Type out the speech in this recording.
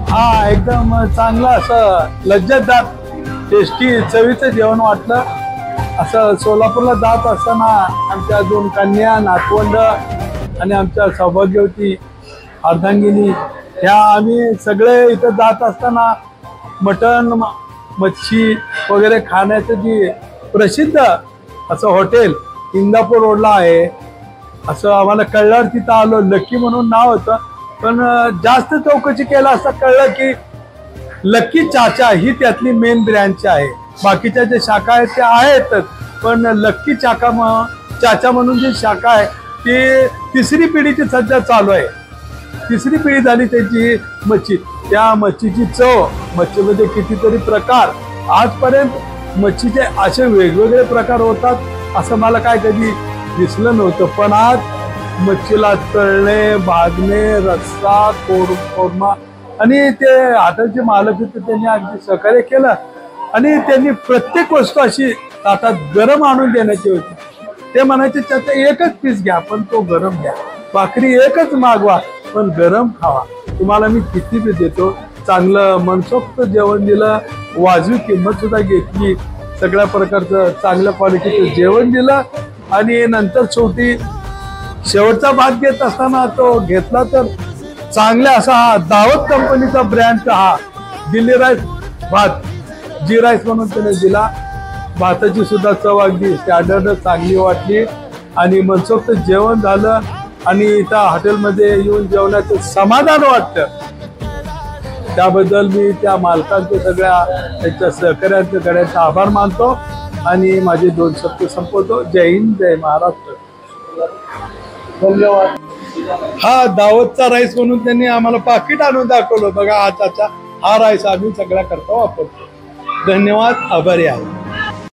हा एकदम चांगलं असं लज्जतदार टेस्टी चवीचं जेवण वाटलं। असं सोलापूरला जात असताना आमच्या 2 कन्या नातवंड आणि आमच्या सौभाग्यवती अर्धांगिनी ह्या आम्ही सगळे इथं जात असताना मटण मच्छी वगैरे खाण्याचं जी प्रसिद्ध असं हॉटेल इंदापूर रोडला आहे असं आम्हाला कळल्यावर तिथं आलो। लकी म्हणून नाव होतं, पण जास्त चौकशी केला असता कळलं की लकी चाचा ही त्यातली मेन ब्रँच आहे। बाकीच्या जे शाखा आहेत त्या आहेतच, पण लकी चाचा म्हणून जी शाखा आहे ती 3री पिढीची सध्या चालू आहे। 3री पिढी झाली त्याची मच्छी। त्या मच्छीची चव, मच्छीमध्ये कितीतरी प्रकार, आजपर्यंत मच्छीचे असे वेगवेगळे प्रकार होतात असं मला काय कधी दिसलं नव्हतं। पण आज मच्छीला तळणे, भाजणे, रस्सा, कोरमा आणि ते हॉटेलचे मालक होते त्यांनी अगदी सहकार्य केलं आणि त्यांनी प्रत्येक वस्तू अशी ताटात गरम आणून देण्याची होती। ते म्हणायचे त्याचा एकच पीस घ्या पण तो गरम घ्या, भाकरी एकच मागवा पण गरम खावा, तुम्हाला मी किती बी देतो। चांगलं मनसोक्त जेवण दिलं, वाजवी किंमत सुद्धा घेतली, सगळ्या प्रकारचं चांगल्या क्वालिटीचं जेवण दिलं आणि नंतर शेवटचा भात घेत असताना तो घेतला तर चांगला असा हा दावत कंपनीचा ब्रँडचा हा दिल्ली राईस भात, जी राईस म्हणून त्याने दिला। भाताची सुद्धा चव अगदी स्टँडर्ड चांगली वाटली आणि मनसोक्त जेवण झालं आणि त्या हॉटेलमध्ये येऊन जेवणाचं समाधान वाटतं। त्याबद्दल मी त्या मालकांचे सगळ्या त्यांच्या सहकार्यांचे गड्यांचा आभार मानतो आणि माझे 2 शब्द संपवतो। जय हिंद, जय महाराष्ट्र, धन्यवाद। हा दावतचा राईस म्हणून त्यांनी आम्हाला पाकिट आणून दाखवलं, बघा हा चाचा, हा राईस आम्ही सगळ्या करता वापरतो। धन्यवाद, आभारी आहे।